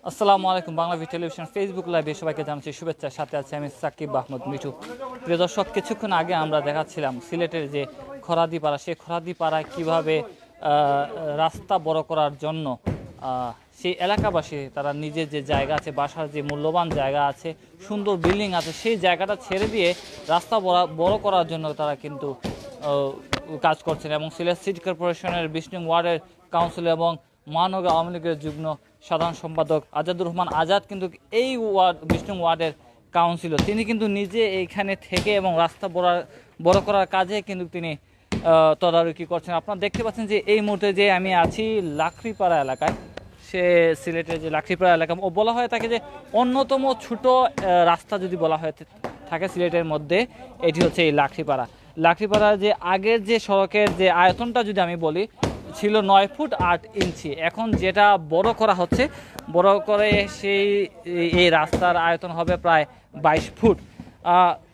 আসসালামু আলাইকুম। Bangla television Facebook লাইভে সবাইকে জানাচ্ছি শুভেচ্ছা। সাথে আছে আমি সাকিব আহমদ মিঠু। প্রিয় দর্শক, কিছুক্ষণ আগে আমরা দেখাচ্ছিলাম সিলেটের যে খরাদিপাড়া, সেই খরাদিপাড়ায় কীভাবে রাস্তা বড় করার জন্য সেই এলাকাবাসী তারা নিজের যে জায়গা আছে, বাসার যে মূল্যবান জায়গা আছে, সুন্দর বিল্ডিং আছে, সেই জায়গাটা ছেড়ে দিয়ে রাস্তা বড় করার জন্য তারা কিন্তু কাজ করছেন। এবং সিলেট সিটি কর্পোরেশনের 20 নং ওয়ার্ডের কাউন্সিলর এবং মহানগর আওয়ামী লীগের যুগ্ম সাধারণ সম্পাদক আজাদুর রহমান আজাদ কিন্তু এই 20 নং ওয়ার্ডের কাউন্সিলর। তিনি কিন্তু নিজে এইখানে থেকে এবং রাস্তা বড় করার কাজে কিন্তু তিনি তদারকি করছেন। আপনারা দেখতে পাচ্ছেন যে এই মুহূর্তে যে আমি আছি লাকড়িপাড়া এলাকায়, সে সিলেটের যে লাকড়িপাড়া এলাকা, ও বলা হয় থাকে যে অন্যতম ছোট রাস্তা যদি বলা হয় থাকে সিলেটের মধ্যে, এটি হচ্ছে এই লাকড়িপাড়া। যে আগের যে সড়কের যে আয়তনটা যদি আমি বলি ছিল 9 ফুট 8 ইঞ্চি, এখন যেটা বড় করা হচ্ছে, বড় করে এই রাস্তার আয়তন হবে প্রায় 22 ফুট।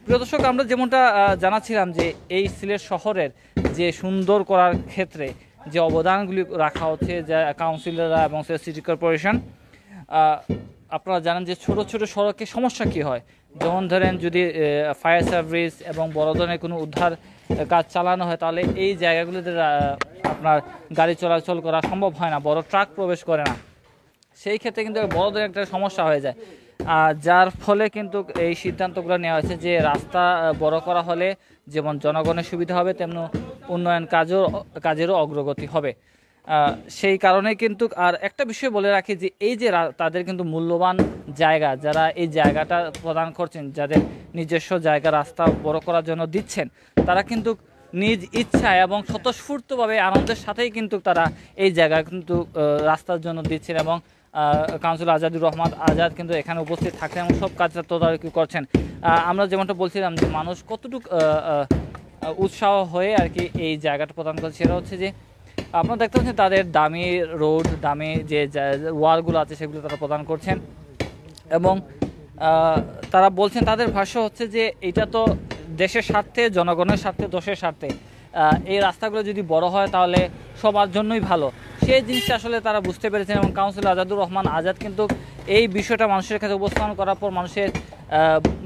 প্রিয় দর্শক, আমরা যেমনটা জানাচ্ছিলাম যে এই সিলেট শহরের যে সুন্দর করার ক্ষেত্রে যে অবদানগুলি রাখা হচ্ছে যে কাউন্সিলররা এবং সিটি কর্পোরেশন, আপনারা জানেন যে ছোট ছোট সড়কে সমস্যা কি হয়। যেমন ধরেন যদি ফায়ার সার্ভিস এবং বড় ধরনের কোনো উদ্ধার কাজ চালানো হয়, তাহলে এই জায়গাগুলোতে আপনার গাড়ি চলাচল করা সম্ভব হয় না, বড় ট্রাক প্রবেশ করে না। সেই ক্ষেত্রে কিন্তু বড় ধরনের একটা সমস্যা হয়ে যায়, যার ফলে কিন্তু এই সিদ্ধান্তগুলো নেওয়া হয়েছে যে রাস্তা বড় করা হলে যেমন জনগণের সুবিধা হবে, তেমন উন্নয়ন কাজেরও অগ্রগতি হবে। সেই কারণে কিন্তু আর একটা বিষয় বলে রাখি যে এই যে তাদের কিন্তু মূল্যবান জায়গা, যারা এই জায়গাটা প্রদান করছেন, যাদের নিজস্ব জায়গা রাস্তা বড় করার জন্য দিচ্ছেন, তারা কিন্তু নিজ ইচ্ছা এবং স্বতঃস্ফূর্তভাবে আনন্দের সাথেই কিন্তু তারা এই জায়গা কিন্তু রাস্তার জন্য দিচ্ছেন। এবং কাউন্সিলর আজাদুর রহমান আজাদ কিন্তু এখানে উপস্থিত থাকেন এবং সব কাজটা তদারকি করছেন। আমরা যেমনটা বলছিলাম যে মানুষ কতটুকু উৎসাহ হয়ে আর কি এই জায়গাটা প্রদান করছে, সেটা হচ্ছে যে আপনারা দেখতে পাচ্ছেন তাদের দামি রোড, দামি যে ওয়ালগুলো আছে সেগুলো তারা প্রদান করছেন। এবং তারা বলছেন, তাদের ভাষ্য হচ্ছে যে এটা তো দেশের স্বার্থে, জনগণের স্বার্থে, দেশের স্বার্থে এই রাস্তাগুলো যদি বড় হয় তাহলে সবার জন্যই ভালো। সেই জিনিসটা আসলে তারা বুঝতে পেরেছেন এবং কাউন্সিলর আজাদুর রহমান আজাদ কিন্তু এই বিষয়টা মানুষের কাছে উপস্থাপন করার পর মানুষের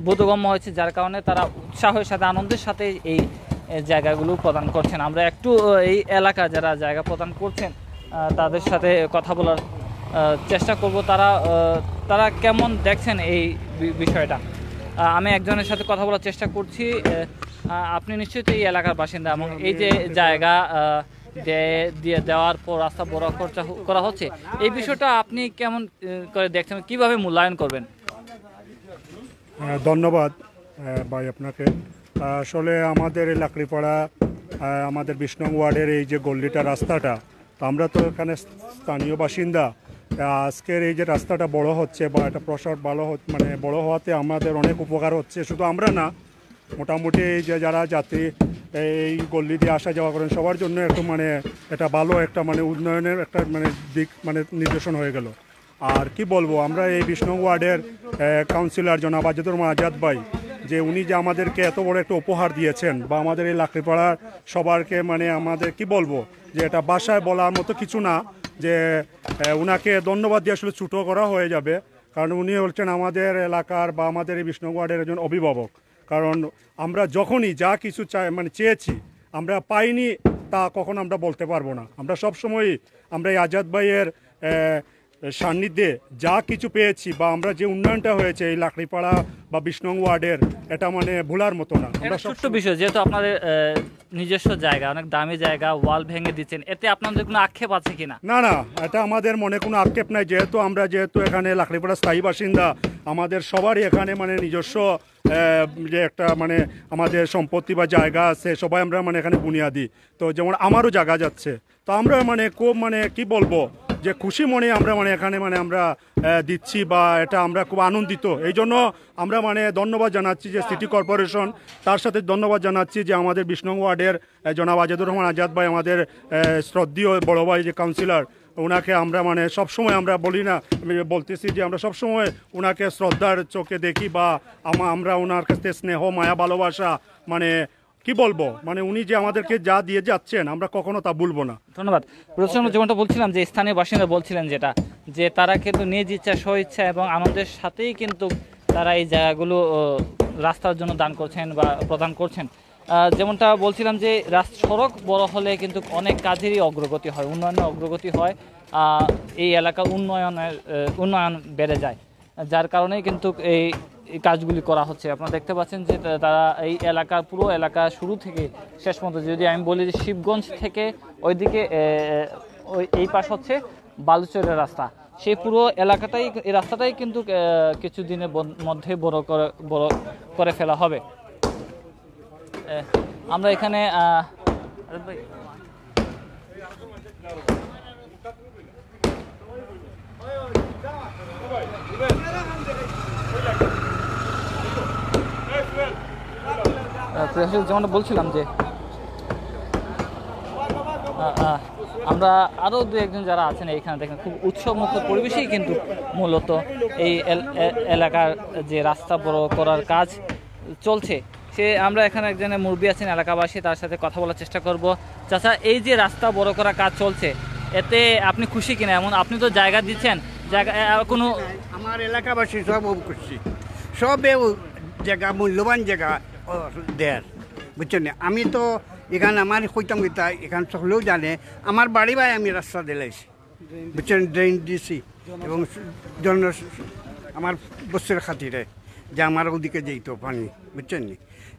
বোধগম্য হয়েছে, যার কারণে তারা উৎসাহের সাথে, আনন্দের সাথে এই জায়গাগুলো প্রদান করছেন। আমরা একটু এই এলাকা যারা জায়গা প্রদান করছেন তাদের সাথে কথা বলার চেষ্টা করব, তারা কেমন দেখছেন এই বিষয়টা। আমি একজনের সাথে কথা বলার চেষ্টা করছি। আপনি নিশ্চয়ই তো এই এলাকার বাসিন্দা, এবং এই যে জায়গা দিয়ে দেওয়ার পর রাস্তা বড় করা হচ্ছে, এই বিষয়টা আপনি কেমন করে দেখছেন, কিভাবে মূল্যায়ন করবেন? ধন্যবাদ ভাই আপনাকে। আসলে আমাদের এই লাকড়িপাড়া, আমাদের 20 নং ওয়ার্ডের এই যে গল্লিটা রাস্তাটা, তো আমরা তো এখানে স্থানীয় বাসিন্দা। আজকের এই যে রাস্তাটা বড় হচ্ছে বা একটা প্রসার ভালো মানে বড় হওয়াতে আমাদের অনেক উপকার হচ্ছে। শুধু আমরা না, মোটামুটি এই যে যারা যাত্রী এই গল্লি দিয়ে আসা যাওয়া করেন সবার জন্য একটু মানে এটা ভালো একটা মানে উন্নয়নের একটা মানে দিক মানে নির্দেশন হয়ে গেল। আর কি বলবো, আমরা এই 20 নং ওয়ার্ডের কাউন্সিলর জনাব আজাদুর রহমান আজাদ ভাই, যে উনি যে আমাদেরকে এত বড় একটা উপহার দিয়েছেন, বা আমাদের এই লাকড়িপাড়ার সবারকে মানে আমাদের কি বলবো যে এটা বাসায় বলার মতো কিছু না, যে উনাকে ধন্যবাদ দিয়ে আসলে ছুটো করা হয়ে যাবে। কারণ উনি হচ্ছেন আমাদের এলাকার বা আমাদের এই 20 নং ওয়ার্ডের একজন অভিভাবক। কারণ আমরা যখনই যা কিছু মানে চেয়েছি আমরা পাইনি, তা কখন আমরা বলতে পারবো না। আমরা সবসময়ই আমরা এই আজাদ ভাইয়ের সান্নিধ্যে যা কিছু পেয়েছি, বা আমরা যে উন্নয়নটা হয়েছে এই লাকড়িপাড়া বা 20 নং ওয়ার্ডের, এটা মানে ভোলার মতো না। আমরা ছোট্ট বিষয়, যেহেতু আপনাদের নিজস্ব জায়গা, অনেক দামি জায়গা, ওয়াল ভেঙে দিচ্ছেন, এতে আপনাদের কোনো আক্ষেপ আছে কিনা? না, এটা আমাদের মনে কোনো আক্ষেপ নাই। যেহেতু এখানে লাকড়িপাড়া স্থায়ী বাসিন্দা, আমাদের সবারই এখানে মানে নিজস্ব যে একটা মানে আমাদের সম্পত্তি বা জায়গা আছে, সবাই আমরা মানে এখানে বুনিয়াদি। তো যেমন আমারও জায়গা যাচ্ছে, তো আমরা মানে খুব মানে কি বলবো যে খুশি মনে আমরা মানে এখানে মানে আমরা দিচ্ছি, বা এটা আমরা খুব আনন্দিত। এই জন্য আমরা মানে ধন্যবাদ জানাচ্ছি যে সিটি কর্পোরেশন, তার সাথে ধন্যবাদ জানাচ্ছি যে আমাদের 20 নং ওয়ার্ডের জনাব আজাদুর রহমান আজাদ ভাই, আমাদের শ্রদ্ধেয় বড় ভাই যে কাউন্সিলর, ওনাকে আমরা মানে সবসময় আমরা বলি না, আমি বলতেছি যে আমরা সবসময় ওনাকে শ্রদ্ধার চোখে দেখি, বা আমরা ওনার কাছে স্নেহ, মায়া, ভালোবাসা মানে কি কি বলবো, মানে উনি যে আমাদেরকে যা দিয়ে যাচ্ছেন আমরা কখনো তা ভুলবো না। ধন্যবাদ। প্রথম যেমনটা বলছিলাম যে স্থানীয় বাসিন্দা বলছিলেন যেটা, যে তারা কিন্তু নিজ ইচ্ছা স্বইচ্ছা এবং আনন্দের সাথেই কিন্তু তারা এই জায়গাগুলো রাস্তার জন্য দান করছেন বা প্রদান করছেন। যেমনটা বলছিলাম যে সড়ক বড় হলে কিন্তু অনেক কাজেরই অগ্রগতি হয়, উন্নয়নের অগ্রগতি হয়, এই এলাকার উন্নয়ন বেড়ে যায়, যার কারণেই কিন্তু এই কাজগুলি করা হচ্ছে। আপনারা দেখতে পাচ্ছেন যে তারা এই এলাকার পুরো এলাকা শুরু থেকে শেষ পর্যন্ত, যদি আমি বলি যে শিবগঞ্জ থেকে ওইদিকে এই পাশ হচ্ছে বালুচরের রাস্তা, সেই পুরো এলাকাটাই, এই রাস্তাটাই কিন্তু কিছু দিনের মধ্যে বড় করে ফেলা হবে। আমরা এখানে যেমনটা বলছিলাম যে আমরা আরও দু একজন যারা আছেন এইখানে দেখেন খুব উৎসবমুখর পরিবেশেই কিন্তু মূলত এই এলাকার যে রাস্তা বড় করার কাজ চলছে। আমরা এখানে একজনের মুরব্বী আছেন এলাকাবাসী, তার সাথে কথা বলার চেষ্টা করব। চাচা, এই যে রাস্তা বড় করার কাজ চলছে, এতে আপনি খুশি কিনা? এমন আপনি তো জায়গা দিচ্ছেন, জায়গা কোনো আমার এলাকাবাসী সব খুশি, সব জায়গা মূল্যবান জায়গা দেয়ার, বুঝছেন। আমি তো এখানে আমার কইতাম গীতা এখান সকলেও জানে আমার বাড়ি বাই আমি রাস্তা দিলাইছি, বুঝছেন, ড্রেন দিছি এবং জন্য আমার বস্তির খাতিরে যে আমার ওদিকে যেত পানি, বুঝছেন,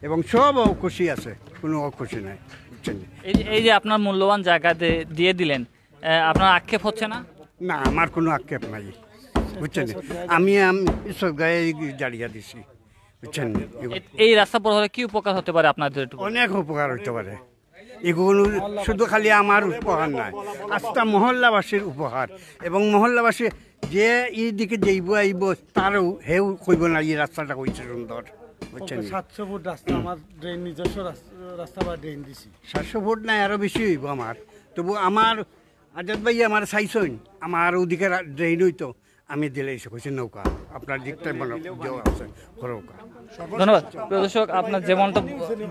এবং সব খুশি আছে, কোনো অখুশি নাই, বুঝছেন। এই যে আপনার মূল্যবান জায়গা দিয়ে দিলেন, আপনার আক্ষেপ হচ্ছে না? না, আমার কোনো আক্ষেপ নাই, বুঝছেন। আমি সব গায়ে দাঁড়িয়ে দিছি, বুঝছেন। এই রাস্তা পর হলে কি উপকার হতে পারে আপনাদের? অনেক উপকার হতে পারে, এগুলো শুধু খালি আমার উপহার নয়, আস্থা মহল্লাবাসীর উপহার, এবং মহল্লাবাসী যে এইদিকে যাইব আইব তারও হেউ কইব না এই রাস্তাটা হয়েছে সুন্দর, বুঝছেন। 700 ফুট রাস্তা আমার ড্রেন, নিজস্ব রাস্তা বা ড্রেন দিছি। 700 ফুট নাই, আরও বেশি হইব আমার। তবু আমার আজাদ ভাই আমার চাইছেন আমার ওদিকে ড্রেন হইতো, আমি দিলে এসে কইছি নৌকা আপনার দিকটাই আছে নৌকা। ধন্যবাদ। প্রিয় দর্শক, আপনার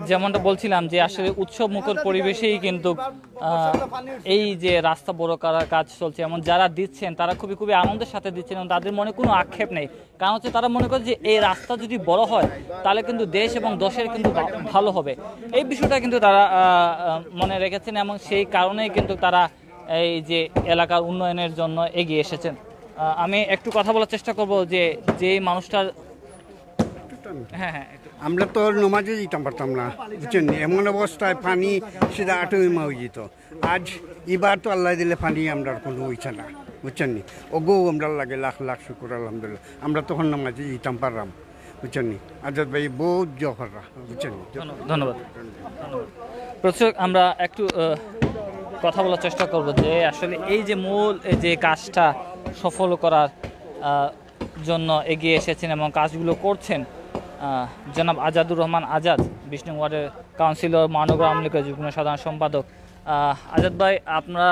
যেমনটা বলছিলাম যে আসলে উৎসব মুখর পরিবেশেই কিন্তু এই যে রাস্তা বড় করার কাজ চলছে, এমন যারা দিচ্ছেন তারা খুবই খুবই আনন্দের সাথে দিচ্ছেন এবং তাদের মনে কোনো আক্ষেপ নেই। কারণ হচ্ছে তারা মনে করে যে এই রাস্তা যদি বড় হয় তাহলে কিন্তু দেশ এবং দশের কিন্তু ভালো হবে, এই বিষয়টা কিন্তু তারা মনে রেখেছেন এবং সেই কারণেই কিন্তু তারা এই যে এলাকার উন্নয়নের জন্য এগিয়ে এসেছেন। আমি একটু কথা বলার চেষ্টা করব যে মানুষটার, হ্যাঁ হ্যাঁ, আমরা তো নমাজে যেতাম পারতাম না, বুঝছেন, এমন অবস্থায় পানি সেটা আটমা হয়ে যেত। আজ এবার তো আল্লাহ দিলে পানি আমরা কোনো ইচ্ছা না, বুঝছেন, ওগো আমরা লাগে লাখ লাখ শুকুর আলহামদুলিল্লাহ, আমরা তখন নামাজে যেতাম পারলাম, বুঝছেন। আজাদ ভাই বহুত জহররা, বুঝছেন। ধন্যবাদ। প্রত্যেক আমরা একটু কথা বলার চেষ্টা করব যে আসলে এই যে মূল যে কাজটা সফল করার জন্য এগিয়ে এসেছেন এবং কাজগুলো করছেন জনাব আজাদুর রহমান আজাদ, 20 নং ওয়ার্ডের কাউন্সিলর, মহানগর আওয়ামী লীগের যুগ্ম সাধারণ সম্পাদক। আজাদ ভাই, আপনারা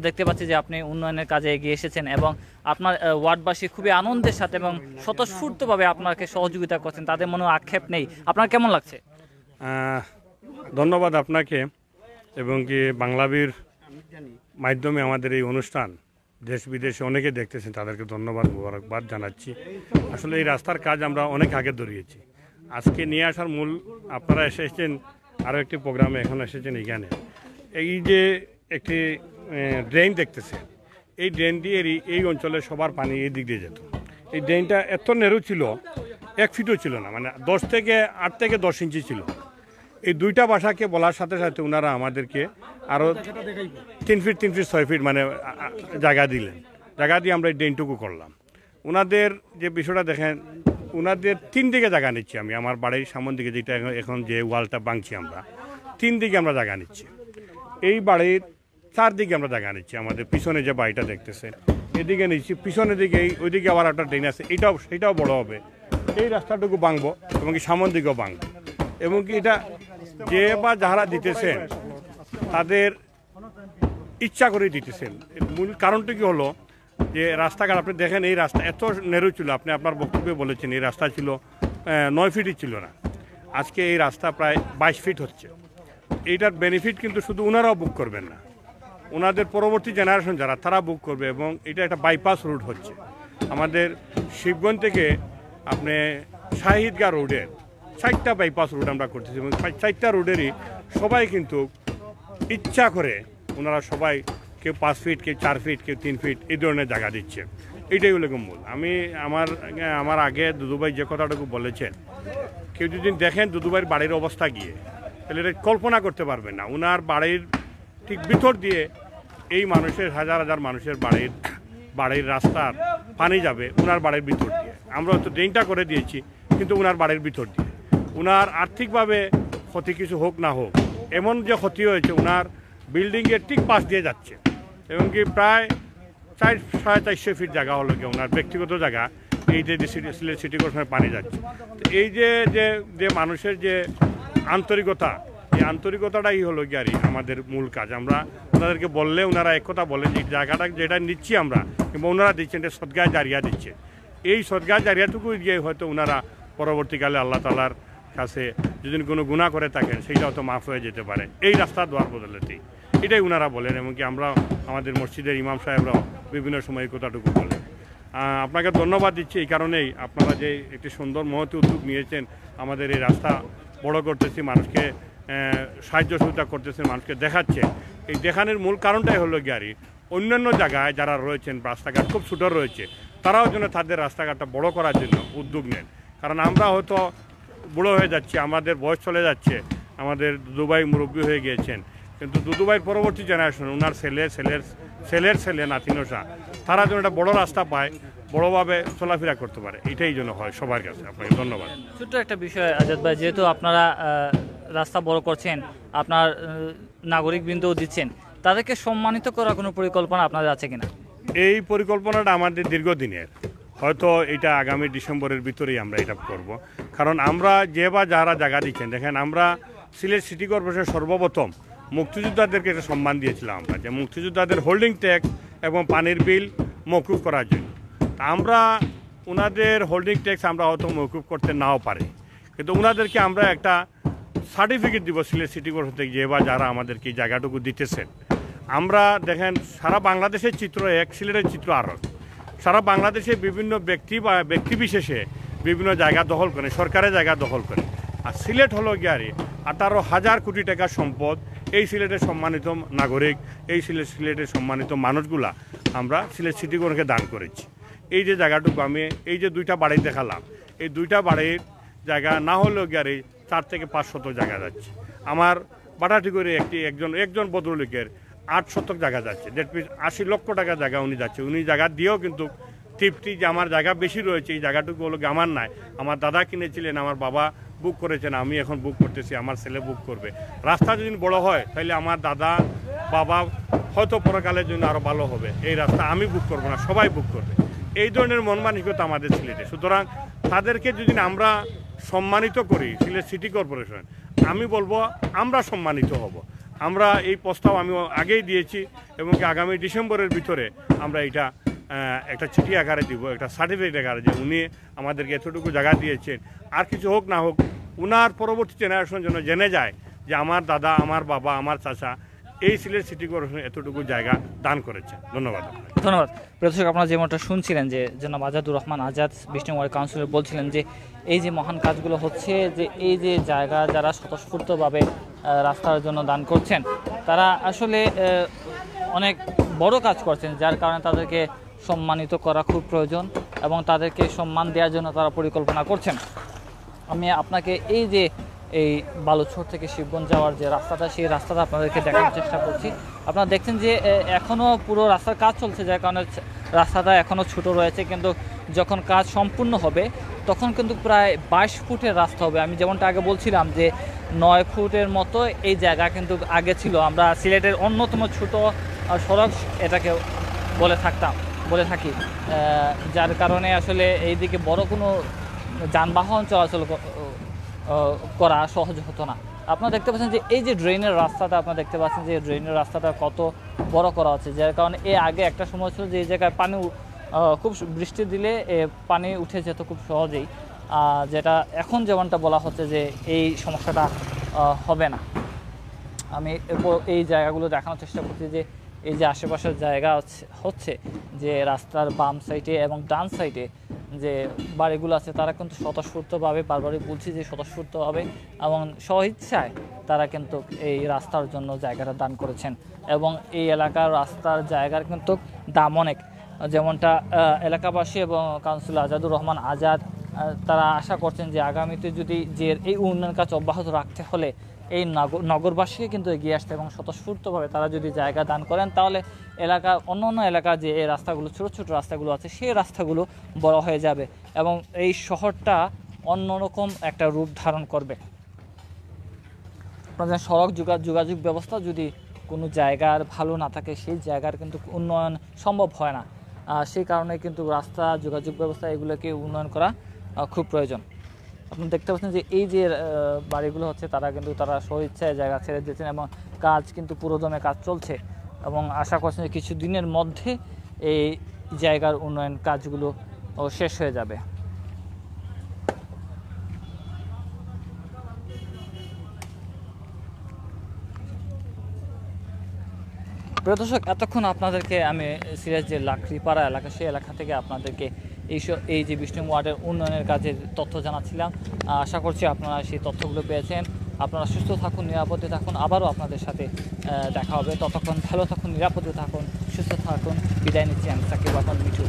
দেখতে পাচ্ছি যে আপনি উন্নয়নের কাজে এগিয়ে এসেছেন এবং আপনার ওয়ার্ডবাসী খুবই আনন্দের সাথে এবং স্বতঃস্ফূর্তভাবে আপনাকে সহযোগিতা করছেন, তাদের মনে আক্ষেপ নেই। আপনার কেমন লাগছে? ধন্যবাদ আপনাকে, এবং কি বাংলাবীর মাধ্যমে আমাদের এই অনুষ্ঠান দেশ বিদেশে অনেকে দেখতেছেন, তাদেরকে ধন্যবাদ মোবারকবাদ জানাচ্ছি। আসলে এই রাস্তার কাজ আমরা অনেক আগে ধরিয়েছি, আজকে নিয়ে আসার মূল আপনারা এসেছেন আরও একটি প্রোগ্রামে, এখন এসেছেন এখানে। এই যে একটি ড্রেন দেখতেছেন, এই ড্রেন দিয়ে এই অঞ্চলের সবার পানি এই দিক দিয়ে যেত। এই ড্রেনটা এত নেরু ছিল, 1 ফিটও ছিল না, মানে 8 থেকে 10 ইঞ্চি ছিল। এই দুইটা বাসাকে বলার সাথে সাথে ওনারা আমাদেরকে আরও 3 ফিট 6 ফিট মানে জায়গা দিলেন, জায়গা দিয়ে আমরা এই ড্রেনটুকু করলাম। ওনাদের যে বিষয়টা দেখেন, ওনাদের 3 দিকে জায়গা নিচ্ছি আমি, আমার বাড়ির সামন দিকে যেটা এখন যে ওয়ালটা ভাঙছি আমরা, 3 দিকে আমরা জায়গা নিচ্ছি। এই বাড়ির 4 দিকে আমরা জায়গা নিচ্ছি, আমাদের পিছনে যে বাড়িটা দেখতেছেন এদিকে নিচ্ছি, পিছনের দিকে ওইদিকে আবার একটা ড্রেন আছে, সেটাও বড় হবে। এই রাস্তাটুকু ভাঙবো এবং কি সামন দিকেও ভাঙবো, এবং কি এটা যে বা যারা দিতেছেন তাদের ইচ্ছা করে দিতেছেন। মূল কারণটা কি হলো যে রাস্তাঘাট আপনি দেখেন, এই রাস্তা এত নেরু ছিল, আপনি আপনার বক্তব্যে বলেছেন এই রাস্তা ছিল 9 ফিটই ছিল না। আজকে এই রাস্তা প্রায় 22 ফিট হচ্ছে। এইটার বেনিফিট কিন্তু শুধু ওনারাও বুক করবেন না, ওনাদের পরবর্তী জেনারেশন যারা তারা বুক করবে। এবং এটা একটা বাইপাস রুট হচ্ছে আমাদের শিবগঞ্জ থেকে আপনি শাহিদগাঁ রোডের 4টা বাইপাস রুট আমরা করতেছি এবং 4টা রোডেরই সবাই কিন্তু ইচ্ছা করে ওনারা সবাই কেউ 5 ফিট, কেউ 4 ফিট, কেউ 3 ফিট এই ধরনের জায়গা দিচ্ছে। এইটাই হলো মূল। আমি আমার আগে দুদুভাই যে কথাটুকু বলেছেন, কেউ যদি দেখেন দুদুভাইয়ের বাড়ির অবস্থা গিয়ে, তাহলে এটা কল্পনা করতে পারবেন না। ওনার বাড়ির ঠিক ভিতর দিয়ে এই মানুষের হাজার হাজার মানুষের বাড়ির রাস্তার পানি যাবে ওনার বাড়ির ভিতর দিয়ে। আমরা হয়তো ড্রেনটা করে দিয়েছি, কিন্তু ওনার বাড়ির ভিতর দিয়ে ওনার আর্থিকভাবে ক্ষতি কিছু হোক না হোক, এমন যে ক্ষতি হয়েছে ওনার বিল্ডিংয়ের ঠিক পাশ দিয়ে যাচ্ছে এবং কি প্রায় 400-450 ফিট জায়গা হলো কি ওনার ব্যক্তিগত জায়গা, এই যে সিলেট সিটি কর্পোরেশনের পানি যাচ্ছে। তো এই যে মানুষের যে আন্তরিকতা, এই আন্তরিকতাটাই হলো কি আর আমাদের মূল কাজ। আমরা ওনাদেরকে বললে ওনারা এক কথা বলেন যে জায়গাটা যেটা নিচ্ছি আমরা কিংবা ওনারা দিচ্ছেন এটা সদগায় জারিয়া দিচ্ছে। এই সদগায় জারিয়াটুকু দিয়ে হয়তো ওনারা পরবর্তীকালে আল্লাহ তাআলার কাছে যদি কোনো গুনাহ করে থাকেন সেইটা হয়তো মাফ হয়ে যেতে পারে এই রাস্তা দোয়ার বদলেতেই। এটাই ওনারা বলেন এবং কি আমরা আমাদের মসজিদের ইমাম সাহেবরাও বিভিন্ন সময় এই কথাটুকু বলেন। আপনাকে ধন্যবাদ দিচ্ছি এই কারণেই, আপনারা যে একটি সুন্দর মহৎ উদ্যোগ নিয়েছেন, আমাদের এই রাস্তা বড় করতেছি, মানুষকে সাহায্য সহযোগিতা করতেছেন, মানুষকে দেখাচ্ছে। এই দেখানোর মূল কারণটাই হলো গিয়ারি অন্যান্য জায়গায় যারা রয়েছেন রাস্তাঘাট খুব ছোটো রয়েছে, তারাও যেন তাদের রাস্তাঘাটটা বড় করার জন্য উদ্যোগ নেন। কারণ আমরা হয়তো বুড়ো হয়ে যাচ্ছি, আমাদের বয়স চলে যাচ্ছে, আমাদের দুদুভাই মুরব্বী হয়ে গিয়েছেন, কিন্তু দুদুভাইয়ের পরবর্তী জেনারেশন ওনার ছেলের নাতিনসা তারা যেন একটা বড় রাস্তা পায়, বড়োভাবে চলাফেরা করতে পারে, এটাই যেন হয় সবার কাছে। আপনাকে ধন্যবাদ। ছোট্ট একটা বিষয় আজাদ ভাই, যেহেতু আপনারা রাস্তা বড় করছেন, আপনার নাগরিকবৃন্দও দিচ্ছেন, তাদেরকে সম্মানিত করার কোনো পরিকল্পনা আপনাদের আছে কিনা? এই পরিকল্পনাটা আমাদের দীর্ঘদিনের, হয়তো এটা আগামী ডিসেম্বরের ভিতরেই আমরা এটা করব। কারণ আমরা যারা জায়গা দিচ্ছেন, দেখেন আমরা সিলেট সিটি কর্পোরেশন সর্বপ্রথম মুক্তিযোদ্ধাদেরকে একটা সম্মান দিয়েছিলাম আমরা, যে মুক্তিযোদ্ধাদের হোল্ডিং ট্যাক্স এবং পানির বিল মওকুফ করার জন্য। আমরা ওনাদের হোল্ডিং ট্যাক্স আমরা হয়তো মওকুফ করতে নাও পারি, কিন্তু ওনাদেরকে আমরা একটা সার্টিফিকেট দিব সিলেট সিটি কর্পোরেশন থেকে, যারা আমাদেরকে এই জায়গাটুকু দিতেছেন। আমরা দেখেন সারা বাংলাদেশের চিত্র এক, সিলেটের চিত্র আরও। সারা বাংলাদেশে বিভিন্ন ব্যক্তি বিশেষে বিভিন্ন জায়গা দখল করে, সরকারের জায়গা দখল করে। আর সিলেট হলো গিয়ারি 18,000 কোটি টাকার সম্পদ। এই সিলেটের সম্মানিত নাগরিক, এই সিলেটের সম্মানিত মানুষগুলা আমরা সিলেট সিটি কর্পোরেশনকে দান করেছি। এই যে জায়গাটুকু আমি এই যে 2টা বাড়ি দেখালাম, এই 2টা বাড়ির জায়গা না হলেও গিয়ারি 4 থেকে 5 শতক জায়গা যাচ্ছে। আমার বাটাটি করে একজন ভদ্রলোকের 8 শতক জায়গা যাচ্ছে, দ্যাট মিনস 80 লক্ষ টাকা জায়গা উনি যাচ্ছে। উনি জায়গা দিয়েও কিন্তু তৃপ্তি যে আমার জায়গা বেশি রয়েছে, এই জায়গাটুকু হলো আমার নাই, আমার দাদা কিনেছিলেন, আমার বাবা বুক করেছেন, আমি এখন বুক করতেছি, আমার ছেলে বুক করবে। রাস্তা যদি বড় হয় তাহলে আমার দাদা বাবা হয়তো পরকালের জন্য আরও ভালো হবে। এই রাস্তা আমি বুক করবো না, সবাই বুক করবে, এই ধরনের মন মানসিকতা আমাদের সিলেটে। সুতরাং তাদেরকে যদি আমরা সম্মানিত করি সিলেট সিটি কর্পোরেশন, আমি বলবো আমরা সম্মানিত হব। আমরা এই প্রস্তাব আমি আগেই দিয়েছি এবং আগামী ডিসেম্বরের ভিতরে আমরা এটা একটা চিঠি আকারে দিব, একটা সার্টিফিকেট আকারে, যে উনি আমাদেরকে এতটুকু জায়গা দিয়েছেন। আর কিছু হোক না হোক, উনার পরবর্তী জেনারেশন যেন জেনে যায় যে আমার দাদা, আমার বাবা, আমার চাচা এই সিলেট সিটি কর্পোরেশন এতটুকু জায়গা দান করেছে। ধন্যবাদ। ধন্যবাদ। দর্শক, আপনারা যেমনটা শুনছিলেন যে জনাব আজাদুর রহমান আজাদ বিষ্ণু ওয়ার্ড কাউন্সিলর বলছিলেন যে এই যে মহান কাজগুলো হচ্ছে, যে এই যে জায়গা যারা স্বতঃস্ফূর্তভাবে রাস্তার জন্য দান করছেন, তারা আসলে অনেক বড় কাজ করছেন, যার কারণে তাদেরকে সম্মানিত করা খুব প্রয়োজন এবং তাদেরকে সম্মান দেওয়ার জন্য তারা পরিকল্পনা করছেন। আমি আপনাকে এই যে এই বালুচর থেকে শিবগঞ্জ যাওয়ার যে রাস্তাটা, সেই রাস্তাটা আপনাদেরকে দেখানোর চেষ্টা করছি। আপনারা দেখছেন যে এখনও পুরো রাস্তার কাজ চলছে, যার কারণে রাস্তাটা এখনও ছোট রয়েছে, কিন্তু যখন কাজ সম্পূর্ণ হবে তখন কিন্তু প্রায় 22 ফুটের রাস্তা হবে। আমি যেমনটা আগে বলছিলাম যে 9 ফুটের মতো এই জায়গা কিন্তু আগে ছিল। আমরা সিলেটের অন্যতম ছোট সড়ক এটাকে বলে থাকি, যার কারণে আসলে এইদিকে বড় কোনো যানবাহন চলাচল করা সহজ হতো না। আপনারা দেখতে পাচ্ছেন যে এই যে ড্রেনের রাস্তাটা, আপনারা দেখতে পাচ্ছেন যে ড্রেনের রাস্তাটা কত বড় করা হচ্ছে, যার কারণে আগে একটা সময় ছিল যে এই জায়গায় পানি খুব বৃষ্টি দিলে পানি উঠে যেত খুব সহজেই। যেটা এখন যেমনটা বলা হচ্ছে যে এই সমস্যাটা হবে না। আমি এই জায়গাগুলো দেখানোর চেষ্টা করছি যে এই যে আশেপাশের জায়গা হচ্ছে যে রাস্তার বাম সাইডে এবং ডান সাইডে যে বাড়িগুলো আছে তারা কিন্তু স্বতঃস্ফূর্তভাবে, বারবারই বলছি যে স্বতঃস্ফূর্তভাবে এবং স্বইচ্ছায় তারা কিন্তু এই রাস্তার জন্য জায়গাটা দান করেছেন এবং এই এলাকার রাস্তার জায়গার কিন্তু দাম অনেক। যেমনটা এলাকাবাসী এবং কাউন্সিলর আজাদুর রহমান আজাদ তারা আশা করছেন যে আগামীতে যদি যে এই উন্নয়ন কাজ অব্যাহত রাখতে হলে এই নগরবাসীকে কিন্তু এগিয়ে আসতে এবং স্বতঃস্ফূর্তভাবে তারা যদি জায়গা দান করেন তাহলে এলাকার অন্য এলাকার যে এই রাস্তাগুলো ছোটো ছোটো রাস্তাগুলো আছে সেই রাস্তাগুলো বড় হয়ে যাবে এবং এই শহরটা অন্যরকম একটা রূপ ধারণ করবে। আপনাদের সড়ক যোগাযোগ ব্যবস্থা যদি কোনো জায়গার ভালো না থাকে সেই জায়গার কিন্তু উন্নয়ন সম্ভব হয় না। সেই কারণে কিন্তু রাস্তা, যোগাযোগ ব্যবস্থা এগুলোকে উন্নয়ন করা খুব প্রয়োজন। আপনি দেখতে পাচ্ছেন যে এই যে বাড়িগুলো হচ্ছে তারা স্বইচ্ছায় জায়গা ছেড়ে দিয়েছেন এবং কাজ কিন্তু পুরোদমে কাজ চলছে এবং আশা করছেন যে কিছু দিনের মধ্যে এই জায়গার উন্নয়ন কাজগুলো শেষ হয়ে যাবে। প্রিয় দর্শক, এতক্ষণ আপনাদেরকে আমি সিরাজ যে লাকড়িপাড়া এলাকা সেই এলাকা থেকে আপনাদেরকে এই যে বিষ্ণু ওয়ার্ডের উন্নয়নের কাজের তথ্য জানাচ্ছিলাম। আশা করছি আপনারা সেই তথ্যগুলো পেয়েছেন। আপনারা সুস্থ থাকুন, নিরাপদে থাকুন, আবারও আপনাদের সাথে দেখা হবে। ততক্ষণ ভালো থাকুন, নিরাপদে থাকুন, সুস্থ থাকুন। বিদায় নিচ্ছি আমি সাকিব আহমদ মিঠু।